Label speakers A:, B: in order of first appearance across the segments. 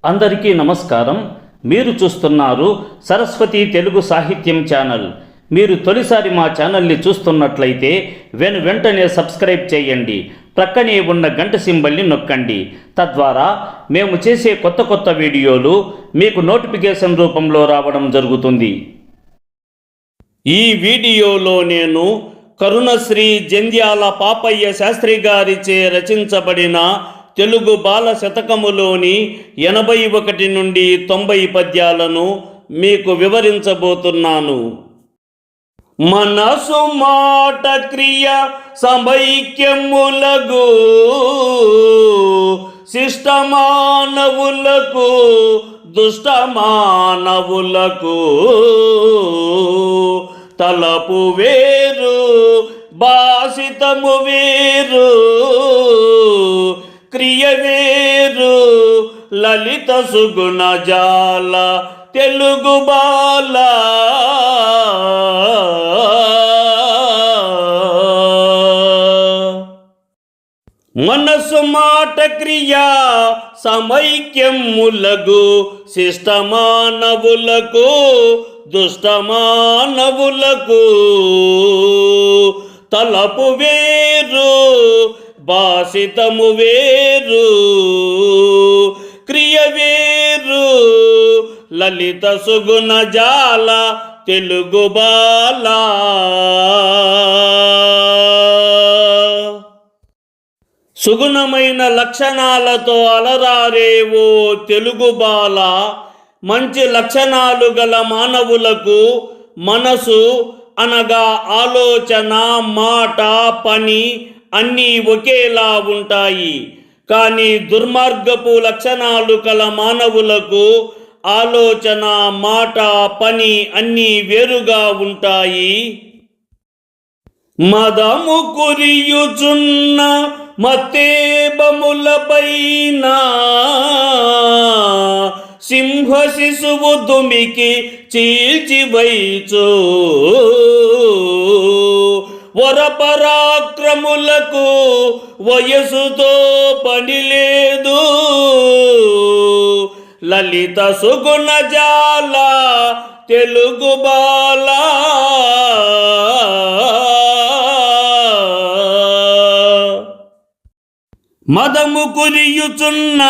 A: అందరికీ నమస్కారం. మీరు చూస్తున్నారు సరస్వతి తెలుగు సాహిత్యం ఛానల్. మీరు తొలిసారి మా ఛానల్ని చూస్తున్నట్లయితే వెంటనే సబ్స్క్రైబ్ చేయండి. ప్రక్కనే ఉన్న గంట సింబల్ని నొక్కండి. తద్వారా మేము చేసే కొత్త వీడియోలు మీకు నోటిఫికేషన్ రూపంలో రావడం జరుగుతుంది. ఈ వీడియోలో నేను కరుణశ్రీ జంధ్యాల పాపయ్య శాస్త్రి గారిచే రచించబడిన తెలుగు బాల శతకములోని 81 నుండి 90 పద్యాలను మీకు వివరించబోతున్నాను. మనసు మాట క్రియ సమైక్యములగు శిష్టమానవులకు దుష్టమానవులకు తలపు వేరు భాషితము వేరు క్రియ వేరు లలిత సుగుణ జాల తెలుగు బాల మనసు మాట క్రియ సమైక్యములగు శిష్టమానవులకు దుష్టమానవులకు తలపు వేరు భాషితము వేరు క్రియ వేరు లలిత సుగుణ జాల తెలుగు బాల. సుగుణమైన లక్షణాలతో అలరారేవో తెలుగు బాల. మంచి లక్షణాలు గల మానవులకు మనసు అనగా ఆలోచన, మాట, పని అన్నీ ఒకేలా ఉంటాయి. కానీ దుర్మార్గపు లక్షణాలు కల మానవులకు ఆలోచన, మాట, పని అన్నీ వేరుగా ఉంటాయి. మదము కురియుచున్న మత్తేబములపైన సింహ శిశువు దుమికి చీల్చివైచు వరపరాక్రములకు వయసుతో పని లేదు లలిత సుగుణ జాల తెలుగు బాల. మదము కురియుచున్న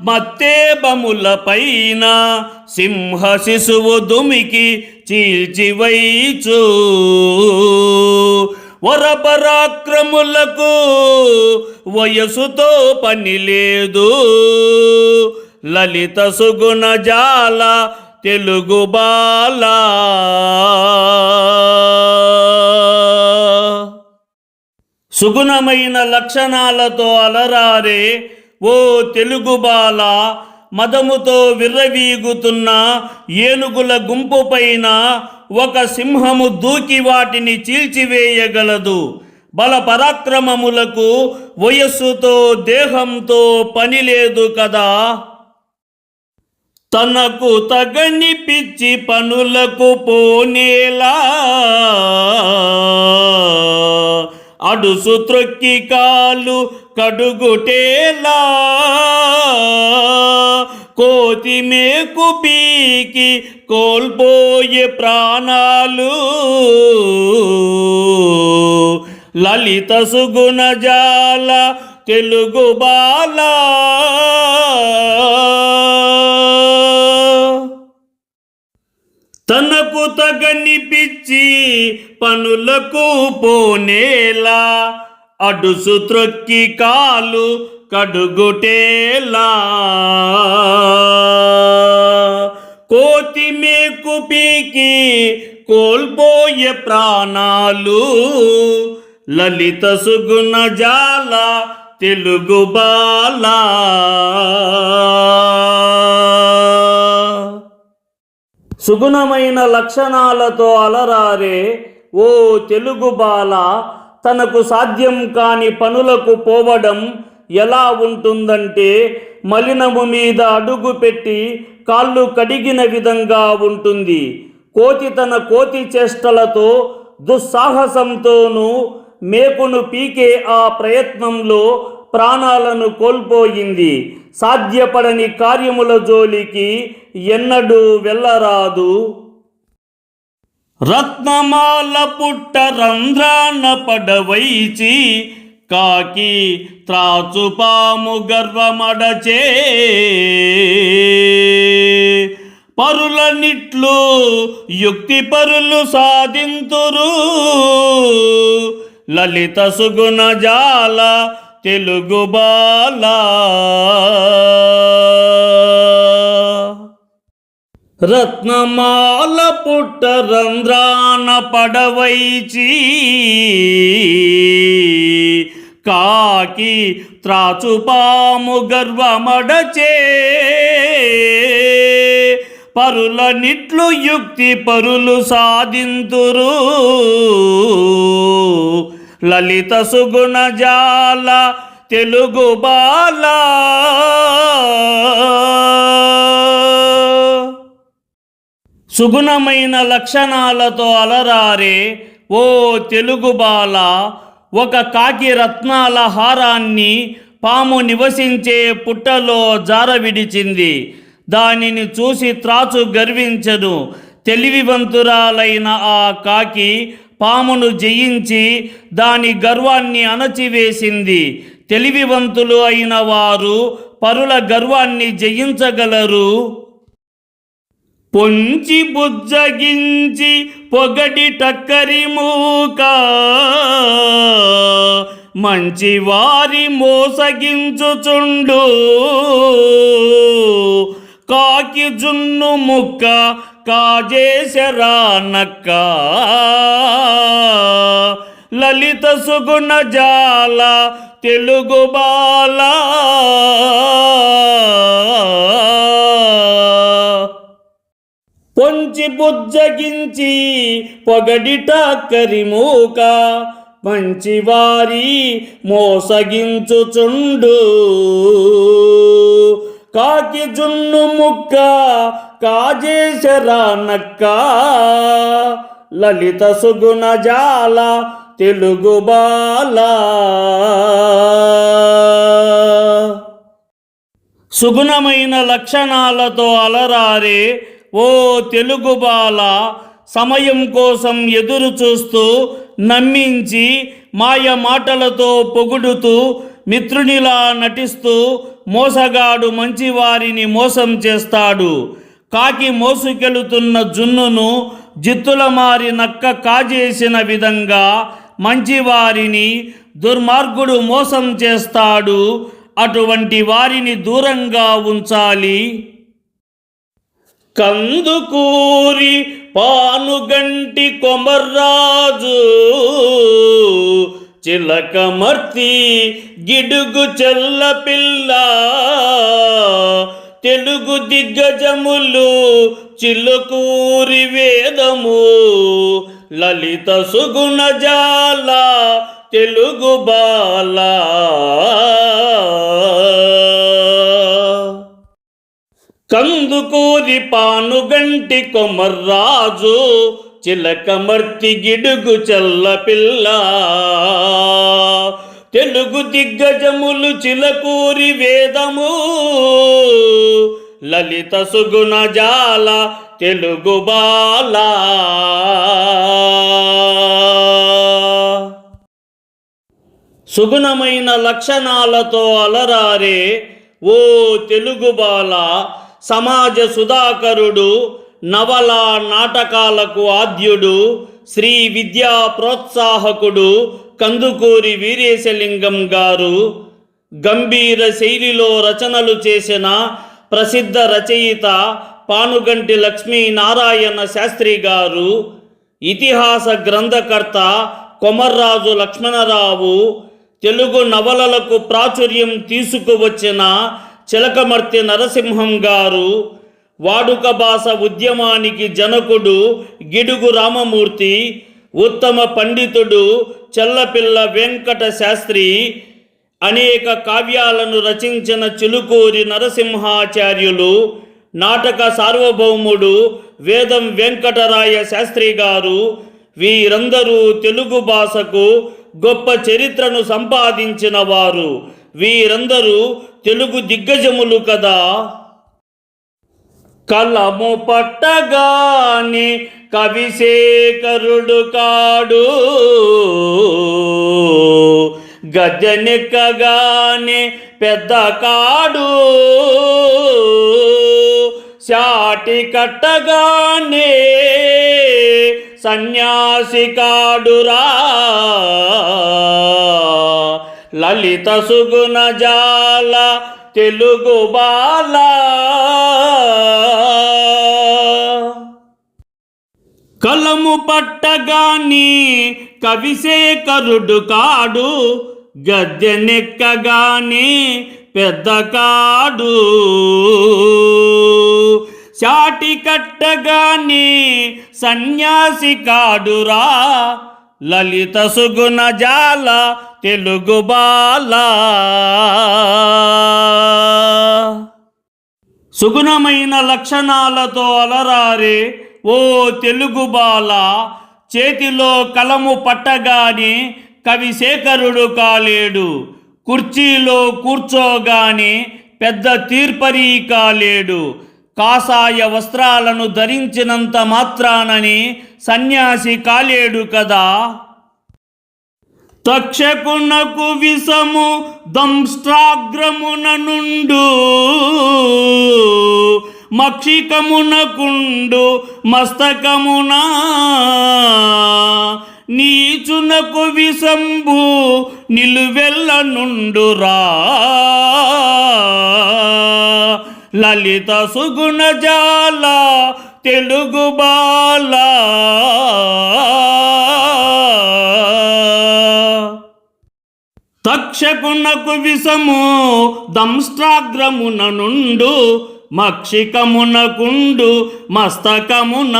A: మత్తేబముల పైన సింహ శిశువు దుమికి చీల్చివైచు వరపరాక్రములకు వయసుతో పని లేదు లలిత సుగుణ జాల తెలుగు బాల. సుగుణమైన లక్షణాలతో అలరారే ఓ తెలుగు బాల. మదముతో విర్రవీగుతున్న ఏనుగుల గుంపు పైన ఒక సింహము దూకి వాటిని చీల్చివేయగలదు. బల పరాక్రమములకు వయస్సుతో దేహంతో పని లేదు కదా. తనకు తగని పిచ్చి పనులకు పోనేలా అడుసు త్రొక్కి కాలు కడుగుటేలా కోతి మేకు పీకి కోల్పోయే ప్రాణాలు లలిత సుగుణ జాల తెలుగు బాల. తనకు తగని పిచ్చి పనులకు పోనేలా అడుసు త్రొక్కి కాలు కడుగుటేలా కోతి మేకు పీకి కోల్పోయే ప్రాణాలు లలిత సుగుణ జాల తెలుగు బాల. సుగుణమైన లక్షణాలతో అలరారే ఓ తెలుగు బాల. తనకు సాధ్యం కాని పనులకు పోవడం ఎలా ఉంటుందంటే మలినము మీద అడుగు పెట్టి కాళ్ళు కడిగిన విధంగా ఉంటుంది. కోతి తన కోతి చేష్టలతో దుస్సాహసంతోనూ మేకును పీకే ఆ ప్రయత్నంలో ప్రాణాలను కోల్పోయింది. సాధ్యపడని కార్యముల జోలికి ఎన్నడూ వెళ్ళరాదు. రత్నమాల పుట్ట రంధ్రాన పడవైచి కాకి త్రాచుపాము గర్వమడచే పరులనిట్లు యుక్తి పరులు సాధింతురు లలిత సుగుణ జాల తెలుగు బాల. రత్నమాల పుట్ట రంధ్రాన పడవైచి కాకి త్రాచుపాము గర్వమడచే పరులనిట్లు యుక్తి పరులు సాధింతురు లలిత సుగుణ జాల తెలుగు బాల. సుగుణమైన లక్షణాలతో అలరారే ఓ తెలుగు బాల, ఒక కాకి రత్నాల హారాన్ని పాము నివసించే పుట్టలో జారవిడిచింది. దానిని చూసి త్రాచు గర్వించదు. తెలివివంతురాలైన ఆ కాకి పామును జయించి దాని గర్వాన్ని అణచివేసింది. తెలివివంతులు అయిన వారు పరుల గర్వాన్ని జయించగలరు. పొంచి బుజ్జగించి పొగడి టక్కరి మూక మంచి వారి మోసగించుచుండు కాకి జున్ను ముక్క కాజేశరా నక్క లలిత సుగుణ జాల తెలుగు బాల. పొంచి బుజ్జగించి పొగడిట కరిమూక మంచివారి మోసగించుచుండు కాకి జున్ను ముక్క కాజేశరా నక్క లలిత సుగుణ జాల తెలుగు బాల. సుగుణమైన లక్షణాలతో అలరారే ఓ తెలుగు బాల, సమయం కోసం ఎదురు చూస్తూ నమ్మించి మాయ మాటలతో పొగుడుతూ మిత్రునిలా నటిస్తూ మోసగాడు మంచివారిని మోసం చేస్తాడు. కాకి మోసుకెళుతున్న జున్నును జిత్తుల మారి నక్క కాజేసిన విధంగా మంచివారిని దుర్మార్గుడు మోసం చేస్తాడు. అటువంటి వారిని దూరంగా ఉంచాలి. కందుకూరి పానుగంటి కొమర్రాజు చిలకమర్తి గిడుగు చెల్ల పిల్ల తెలుగు దిగ్గజములు చిలుకూరి వేదము లలిత సుగుణ జాల తెలుగు బాల. కందుకూరి పానుగంటి కొమర్రాజు చిలకమర్తి గిడుగు చల్ల పిల్ల తెలుగు దిగ్గజములు చిలకూరి వేదము లలిత సుగుణ జాల తెలుగు బాల. సుగుణమైన లక్షణాలతో అలరారే ఓ తెలుగు బాల, సమాజ సుధాకరుడు, నవల నాటకాలకు ఆద్యుడు, శ్రీ విద్యా ప్రోత్సాహకుడు కందుకూరి వీరేశలింగం గారు గంభీర శైలిలో రచనలు చేసిన ప్రసిద్ధ రచయిత పానుగంటి లక్ష్మీనారాయణ శాస్త్రి గారు, ఇతిహాస గ్రంథకర్త కొమర్రాజు లక్ష్మణరావు, తెలుగు నవలలకు ప్రాచుర్యం తీసుకువచ్చిన చిలకమర్తి నరసింహం గారు, వాడుక భాష ఉద్యమానికి జనకుడు గిడుగు రామమూర్తి, ఉత్తమ పండితుడు చెల్లపిల్ల వెంకట శాస్త్రి, అనేక కావ్యాలను రచించిన చిలుకూరి నరసింహాచార్యులు, నాటక సార్వభౌముడు వేదం వెంకటరాయ శాస్త్రి గారు, వీరందరూ తెలుగు భాషకు గొప్ప చరిత్రను సంపాదించిన వారు. వీరందరూ తెలుగు దిగ్గజములు కదా. కలము పట్టగానే కవిశేఖరుడు కాడు, గద్దెనెక్కగానే పెద్ద కాడు, శాటి కట్టగానే సన్యాసి కాడురా, లలిత సుగుణ జాల తెలుగు బాల. కలము పట్టగాని కవిశేఖరుడు కాడు, గద్దెనెక్కగానే పెద్ద కాడు, చాటి కట్టగానే సన్యాసి కాడురా, లలిత సుగుణ జాల తెలుగు బాల. సుగుణమైన లక్షణాలతో అలరారే ఓ తెలుగు బాల, చేతిలో కలము పట్టగానే కవిశేఖరుడు కాలేడు, కుర్చీలో కూర్చోగానే పెద్ద తీర్పరి కాలేడు, కాషాయ వస్త్రాలను ధరించినంత మాత్రానని సన్యాసి కాలేడు కదా. తక్షకునకు విషము దంష్ట్రాగ్రమున నుండు, మక్షికమునకుండు మస్తకమున, నీచునకు విషంబు నిలువెల్ల నుండురా, లలిత సుగుణ జాల తెలుగు బాల. తక్షకునకు విషము దంష్ట్రాగ్రమున నుండు, మక్షికమునకుండు మస్తకమున,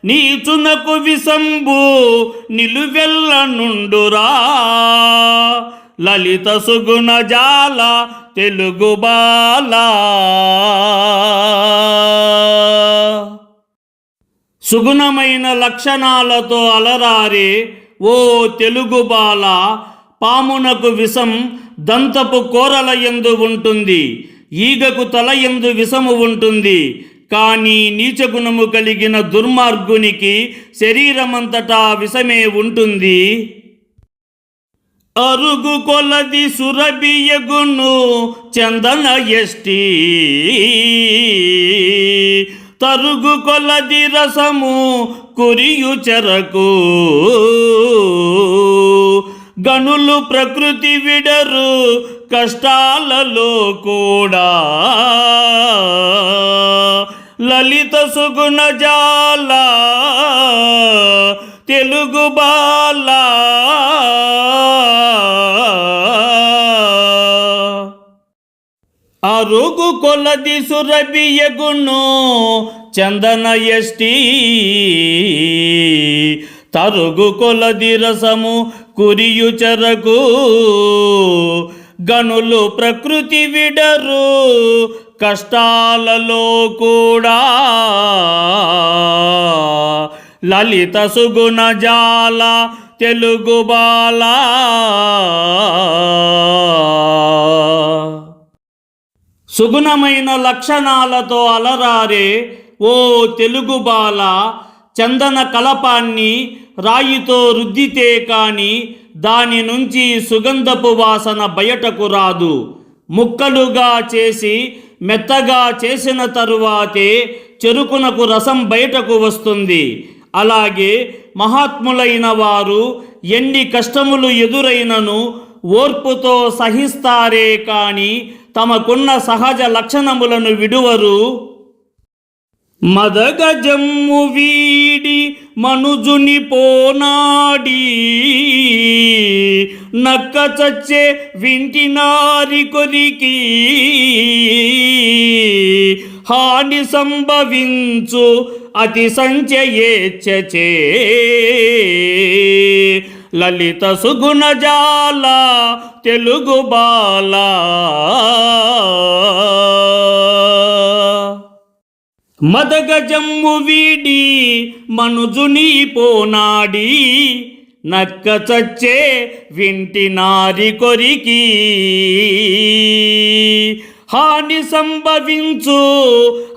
A: నీచునకు విషంబు నిలువెల్ల నుండురా, లలిత సుగుణ జాల తెలుగు బాల. సుగుణమైన లక్షణాలతో అలరారే ఓ తెలుగు బాల, పామునకు విషం దంతపు కోరల యందు ఉంటుంది, ఈగకు తల యందు విషము ఉంటుంది, కానీ నీచగుణము కలిగిన దుర్మార్గునికి శరీరమంతటా విషమే ఉంటుంది. అరుగు కొలది సురబియగును చందన ఎష్టి, తరుగు కొలది రసము కురియు చెరకు, గనులు ప్రకృతి విడరు కష్టాలలో కూడా, లలిత సుగుణ జాల తెలుగు బాల. అరుగు కొలది సురబియగును చందన ఎష్టి, తరుగు కొలది రసము కురియు చెరకు, గనులు ప్రకృతి విడరు కష్టాలలో కూడా, లలిత సుగుణ జాల తెలుగు బాల. సుగుణమైన లక్షణాలతో అలరారే ఓ తెలుగు బాల, చందన కలపాన్ని రాయితో రుద్దితే కాని దాని నుంచి సుగంధపు వాసన బయటకు రాదు. ముక్కలుగా చేసి మెత్తగా చేసిన తరువాతే చెరుకునకు రసం బయటకు వస్తుంది. అలాగే మహాత్ములైన వారు ఎన్ని కష్టములు ఎదురైనను ఓర్పుతో సహిస్తారే కాని తమకున్న సహజ లక్షణములను విడువరు. మదగజమ్ము వీడి మనుజుని పోనాడి, నక్క చచ్చే వింటినారి కొరికి, హాని సంభవించు అతి సంచయేచ్చచే, లలిత సుగుణ జాల తెలుగు బాల. మదగజమ్ము వీడి మనుజుని పోనాడి, నక్క చచ్చే వింటి నారి కొరికి హాని సంభవించు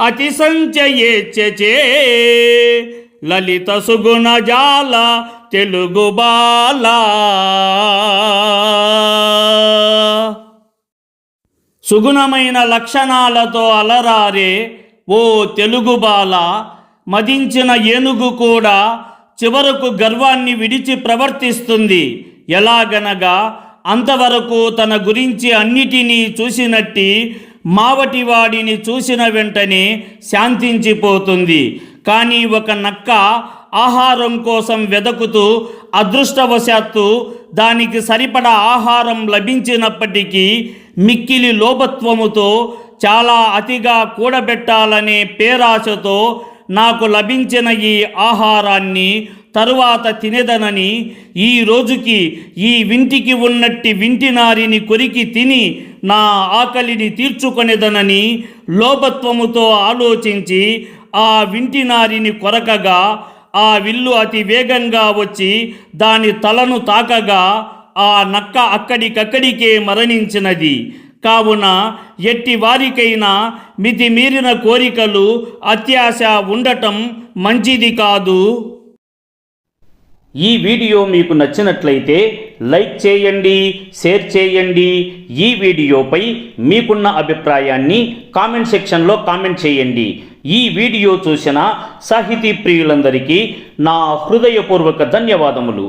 A: అతి సంచయేచ్చే లలిత సుగుణ జాల తెలుగు బాల. సుగుణమైన లక్షణాలతో అలరారే ఓ తెలుగు బాల, మదించిన ఏనుగు కూడా చివరకు గర్వాన్ని విడిచి ప్రవర్తిస్తుంది. ఎలాగనగా అంతవరకు తన గురించి అన్నిటినీ చూసినట్టి మావటివాడిని చూసిన వెంటనే శాంతించిపోతుంది. కానీ ఒక నక్క ఆహారం కోసం వెదకుతూ అదృష్టవశాత్తు దానికి సరిపడా ఆహారం లభించినప్పటికీ మిక్కిలి లోభత్వముతో చాలా అతిగా కూడబెట్టాలనే పేరాశతో నాకు లభించిన ఈ ఆహారాన్ని తరువాత తినేదనని, ఈ రోజుకి ఈ వింటికి ఉన్నట్టి వింటినారిని కొరికి తిని నా ఆకలిని తీర్చుకొనేదనని లోభత్వముతో ఆలోచించి ఆ వింటినారిని కొరకగా ఆ విల్లు అతి వేగంగా వచ్చి దాని తలను తాకగా ఆ నక్క అక్కడికక్కడికే మరణించినది. కావున ఎట్టి వారికైనా మితిమీరిన కోరికలు, అత్యాశ ఉండటం మంచిది కాదు. ఈ వీడియో మీకు నచ్చినట్లయితే లైక్ చేయండి, షేర్ చేయండి. ఈ వీడియోపై మీకున్న అభిప్రాయాన్ని కామెంట్ సెక్షన్లో కామెంట్ చేయండి. ఈ వీడియో చూసిన సాహితీ ప్రియులందరికీ నా హృదయపూర్వక ధన్యవాదములు.